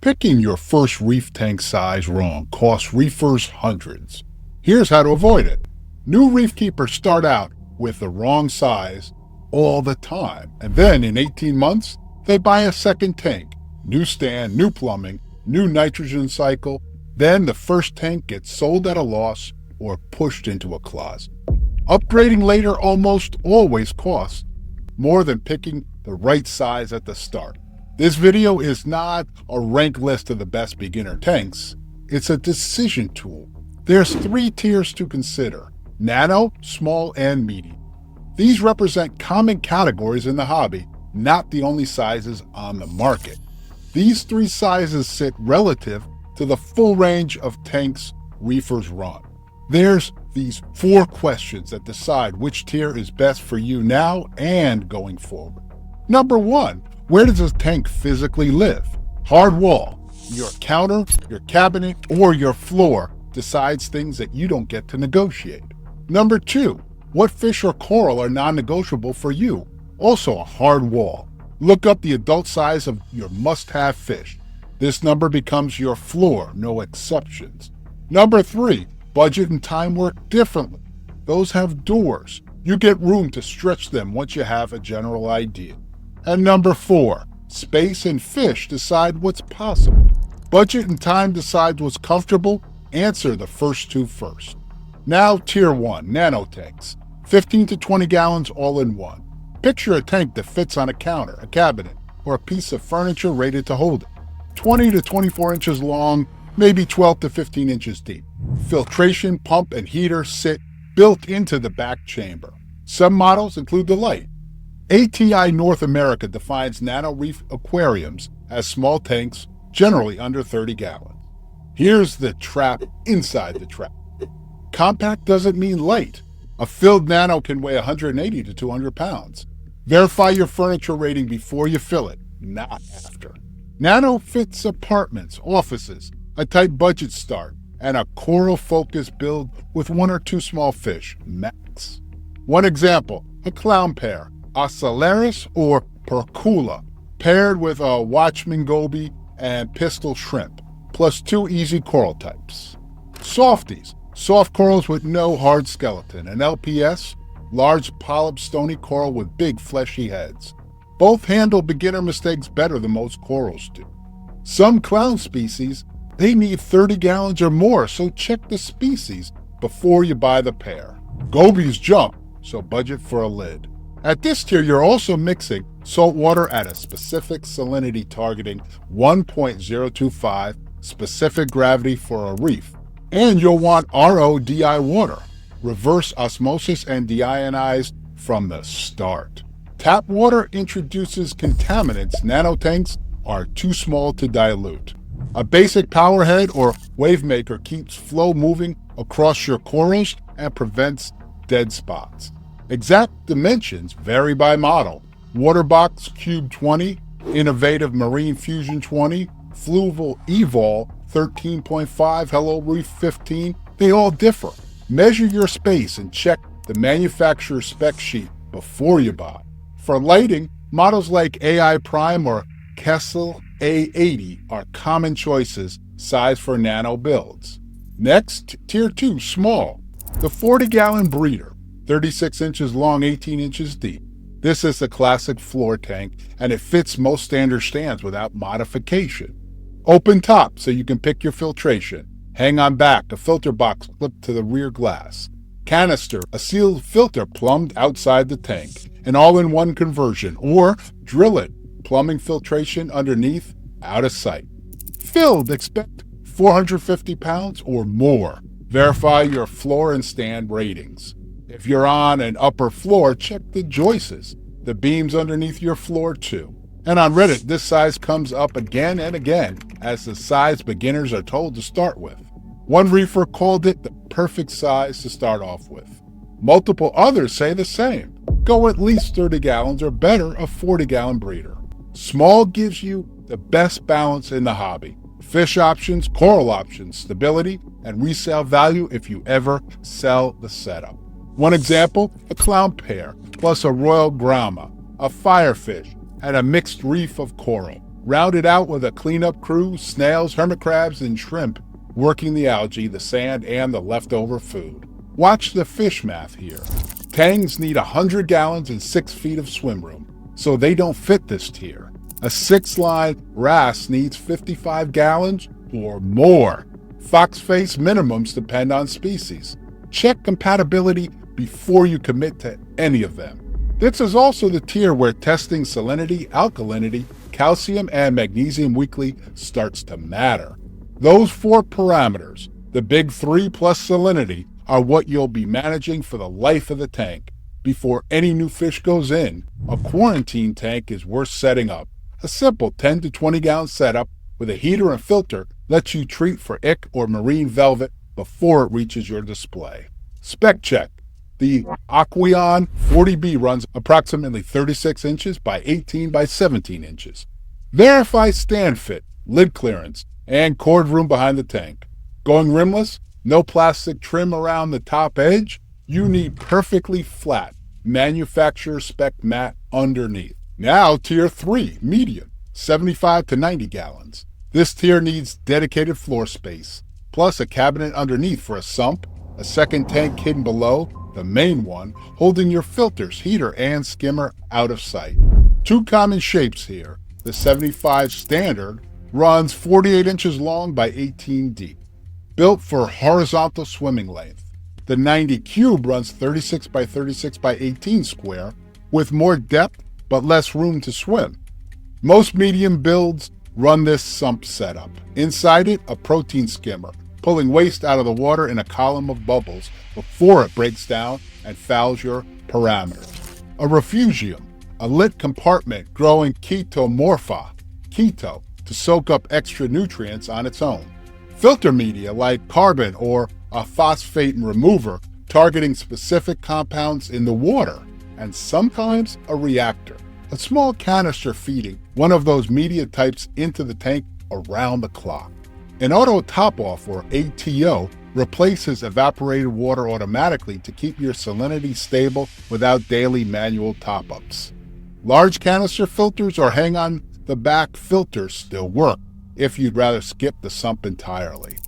Picking your first reef tank size wrong costs reefers hundreds. Here's how to avoid it. New reef keepers start out with the wrong size all the time, and then in 18 months, they buy a second tank, new stand, new plumbing, new nitrogen cycle. Then the first tank gets sold at a loss or pushed into a closet. Upgrading later almost always costs more than picking the right size at the start. This video is not a rank list of the best beginner tanks. It's a decision tool. There's 3 tiers to consider: nano, small, and medium. These represent common categories in the hobby, not the only sizes on the market. These 3 sizes sit relative to the full range of tanks reefers run. There's these 4 questions that decide which tier is best for you now and going forward. Number 1, where does a tank physically live? Hard wall. Your counter, your cabinet, or your floor decides things that you don't get to negotiate. Number 2, what fish or coral are non-negotiable for you? Also a hard wall. Look up the adult size of your must-have fish. This number becomes your floor, no exceptions. Number 3, budget and time work differently. Those have doors. You get room to stretch them once you have a general idea. And number 4, space and fish decide what's possible. Budget and time decides what's comfortable. Answer the first 2 first. Now tier 1, nano tanks. 15 to 20 gallons all in one. Picture a tank that fits on a counter, a cabinet, or a piece of furniture rated to hold it. 20 to 24 inches long, maybe 12 to 15 inches deep. Filtration, pump, and heater sit built into the back chamber. Some models include the light. ATI North America defines nano reef aquariums as small tanks, generally under 30 gallons. Here's the trap inside the trap. Compact doesn't mean light. A filled nano can weigh 180 to 200 pounds. Verify your furniture rating before you fill it, not after. Nano fits apartments, offices, a tight budget start, and a coral-focused build with 1 or 2 small fish, max. One example, a clown pair, Ocellaris or Percula, paired with a Watchman goby and pistol shrimp, plus 2 easy coral types. Softies, soft corals with no hard skeleton, and LPS, large polyp stony coral with big fleshy heads. Both handle beginner mistakes better than most corals do. Some clown species, they need 30 gallons or more, so check the species before you buy the pair. Gobies jump, so budget for a lid. At this tier, you're also mixing saltwater at a specific salinity targeting 1.025 specific gravity for a reef. And you'll want RO-DI water, reverse osmosis and deionized from the start. Tap water introduces contaminants nano tanks are too small to dilute. A basic power head or wave maker keeps flow moving across your corals and prevents dead spots. Exact dimensions vary by model. Waterbox Cube 20, Innovative Marine Fusion 20, Fluval Evol 13.5, Hello Reef 15, they all differ. Measure your space and check the manufacturer's spec sheet before you buy. For lighting, models like AI Prime or Kessel A80 are common choices sized for nano builds. Next, tier 2, small. The 40-gallon breeder, 36 inches long, 18 inches deep. This is a classic floor tank, and it fits most standard stands without modification. Open top so you can pick your filtration. Hang on back, a filter box clipped to the rear glass. Canister, a sealed filter plumbed outside the tank. An all-in-one conversion, or drill it, plumbing filtration underneath, out of sight. Filled, expect 450 pounds or more. Verify your floor and stand ratings. If you're on an upper floor, check the joists, the beams underneath your floor too. And on Reddit, this size comes up again and again as the size beginners are told to start with. One reefer called it the perfect size to start off with. Multiple others say the same. Go at least 30 gallons or better a 40-gallon breeder. Small gives you the best balance in the hobby. Fish options, coral options, stability, and resale value if you ever sell the setup. One example, a clown pair, plus a royal grama, a firefish, and a mixed reef of coral. Round it out with a cleanup crew, snails, hermit crabs, and shrimp working the algae, the sand, and the leftover food. Watch the fish math here. Tangs need 100 gallons and 6 feet of swim room, so they don't fit this tier. A 6-line wrasse needs 55 gallons or more. Foxface minimums depend on species. Check compatibility before you commit to any of them. This is also the tier where testing salinity, alkalinity, calcium, and magnesium weekly starts to matter. Those 4 parameters, the big 3 plus salinity, are what you'll be managing for the life of the tank. Before any new fish goes in, a quarantine tank is worth setting up. A simple 10 to 20 gallon setup with a heater and filter lets you treat for ick or marine velvet before it reaches your display. Spec check. The Aqueon 40B runs approximately 36 inches by 18 by 17 inches. Verify stand fit, lid clearance, and cord room behind the tank. Going rimless? No plastic trim around the top edge? You need perfectly flat, manufacturer spec mat underneath. Now tier 3, medium, 75 to 90 gallons. This tier needs dedicated floor space, plus a cabinet underneath for a sump, a second tank hidden below, the main one, holding your filters, heater, and skimmer out of sight. 2 common shapes here. The 75 standard runs 48 inches long by 18 deep, built for horizontal swimming length. The 90 cube runs 36 by 36 by 18 square, with more depth but less room to swim. Most medium builds run this sump setup. Inside it, a protein skimmer, pulling waste out of the water in a column of bubbles before it breaks down and fouls your parameters. A refugium, a lit compartment growing ketomorpha, keto, to soak up extra nutrients on its own. Filter media like carbon or a phosphate remover targeting specific compounds in the water, and sometimes a reactor, a small canister feeding one of those media types into the tank around the clock. An auto top-off, or ATO, replaces evaporated water automatically to keep your salinity stable without daily manual top-ups. Large canister filters or hang-on-the-back filters still work, if you'd rather skip the sump entirely.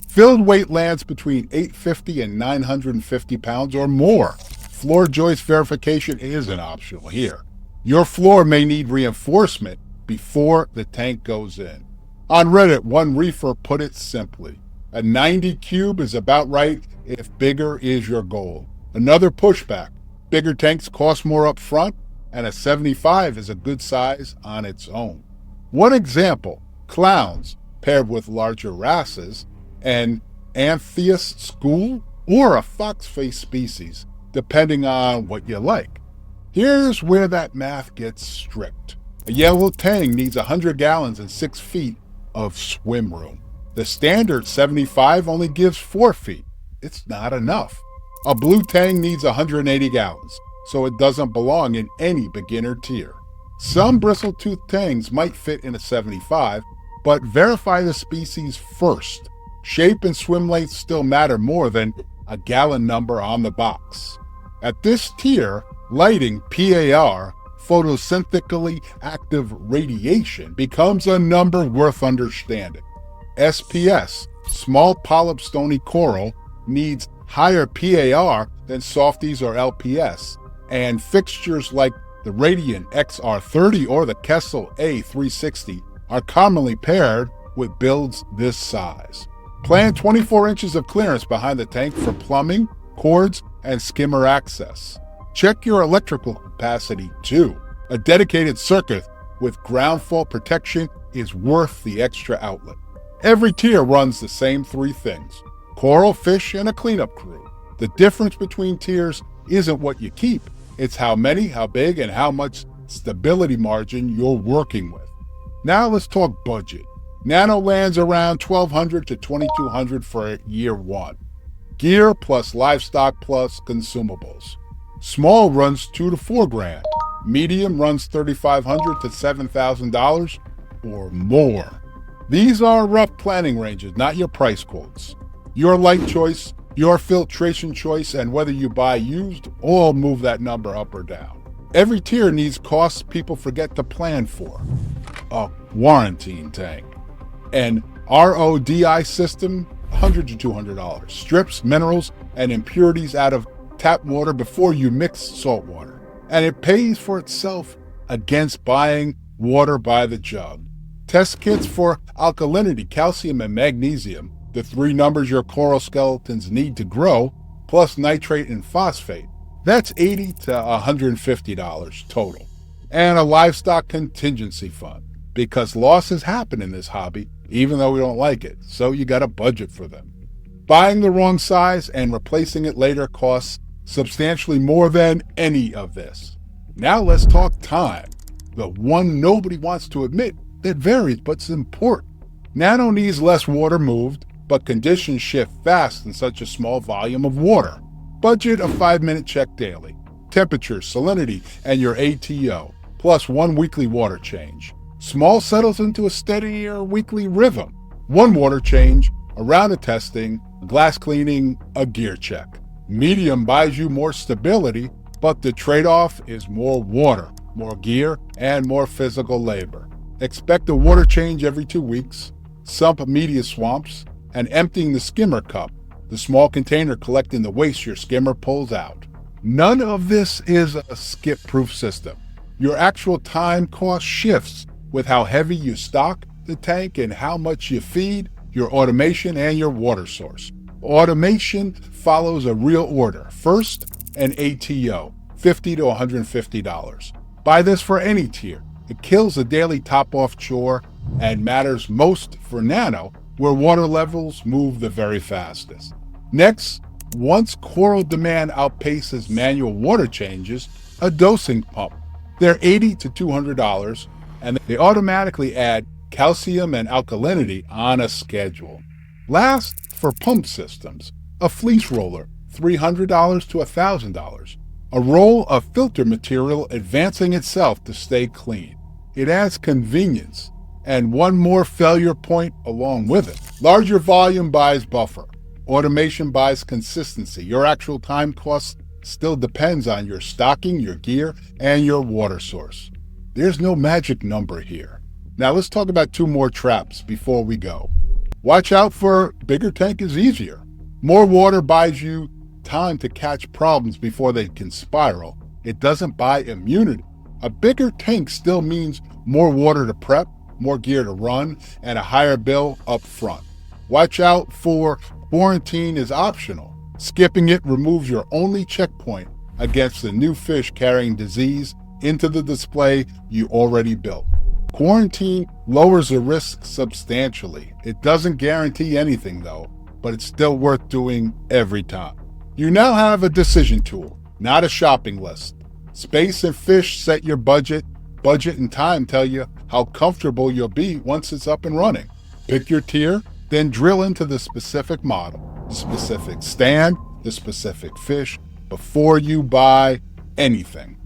Filled weight lands between 850 and 950 pounds or more. Floor joist verification isn't optional here. Your floor may need reinforcement before the tank goes in. On Reddit, one reefer put it simply: a 90 cube is about right if bigger is your goal. Another pushback: bigger tanks cost more up front, and a 75 is a good size on its own. One example: clowns paired with larger wrasses, an Antheus school, or a foxface species, depending on what you like. Here's where that math gets strict. A yellow tang needs 100 gallons and 6 feet of swim room. The standard 75 only gives 4 feet. It's not enough. A blue tang needs 180 gallons, so it doesn't belong in any beginner tier. Some bristle-toothed tangs might fit in a 75, but verify the species first. Shape and swim length still matter more than a gallon number on the box. At this tier, lighting, PAR, photosynthetically active radiation, becomes a number worth understanding. SPS, small polyp stony coral, needs higher PAR than softies or LPS, and fixtures like the Radiant XR30 or the Kessel A360 are commonly paired with builds this size. Plan 24 inches of clearance behind the tank for plumbing, cords, and skimmer access. Check your electrical capacity too. A dedicated circuit with ground fault protection is worth the extra outlet. Every tier runs the same 3 things: coral, fish, and a cleanup crew. The difference between tiers isn't what you keep, it's how many, how big, and how much stability margin you're working with. Now let's talk budget. Nano lands around $1,200 to $2,200 for year 1. Gear plus livestock plus consumables. Small runs $2,000 to $4,000. Medium runs $3,500 to $7,000 or more. These are rough planning ranges, not your price quotes. Your light choice, your filtration choice, and whether you buy used all move that number up or down. Every tier needs costs people forget to plan for. A Warranty tank. An RODI system, $100 to $200. Strips minerals and impurities out of tap water before you mix salt water. And it pays for itself against buying water by the jug. Test kits for alkalinity, calcium, and magnesium, the 3 numbers your coral skeletons need to grow, plus nitrate and phosphate. That's $80 to $150 total. And a livestock contingency fund, because losses happen in this hobby, even though we don't like it, so you got a budget for them. Buying the wrong size and replacing it later costs substantially more than any of this. Now let's talk time, the one nobody wants to admit that varies but's important. Nano needs less water moved, but conditions shift fast in such a small volume of water. Budget a 5-minute check daily. Temperature, salinity, and your ATO, plus 1 weekly water change. Small settles into a steadier weekly rhythm. 1 water change, a round of testing, a glass cleaning, a gear check. Medium buys you more stability, but the trade-off is more water, more gear, and more physical labor. Expect a water change every 2 weeks, sump media swamps, and emptying the skimmer cup, the small container collecting the waste your skimmer pulls out. None of this is a skip-proof system. Your actual time cost shifts with how heavy you stock the tank and how much you feed, your automation, and your water source. Automation follows a real order. First, an ATO, $50 to $150. Buy this for any tier. It kills the daily top-off chore and matters most for Nano, where water levels move the very fastest. Next, once coral demand outpaces manual water changes, a dosing pump. They're $80 to $200, and they automatically add calcium and alkalinity on a schedule. Last, for pump systems, a fleece roller, $300 to $1,000. A roll of filter material advancing itself to stay clean. It adds convenience, and one more failure point along with it. Larger volume buys buffer. Automation buys consistency. Your actual time cost still depends on your stocking, your gear, and your water source. There's no magic number here. Now let's talk about 2 more traps before we go. Watch out for bigger tank is easier. More water buys you time to catch problems before they can spiral. It doesn't buy immunity. A bigger tank still means more water to prep, more gear to run, and a higher bill up front. Watch out for quarantine is optional. Skipping it removes your only checkpoint against the new fish carrying disease into the display you already built. Quarantine lowers the risk substantially. It doesn't guarantee anything though, but it's still worth doing every time. You now have a decision tool, not a shopping list. Space and fish set your budget. Budget and time tell you how comfortable you'll be once it's up and running. Pick your tier, then drill into the specific model, the specific stand, the specific fish, before you buy anything.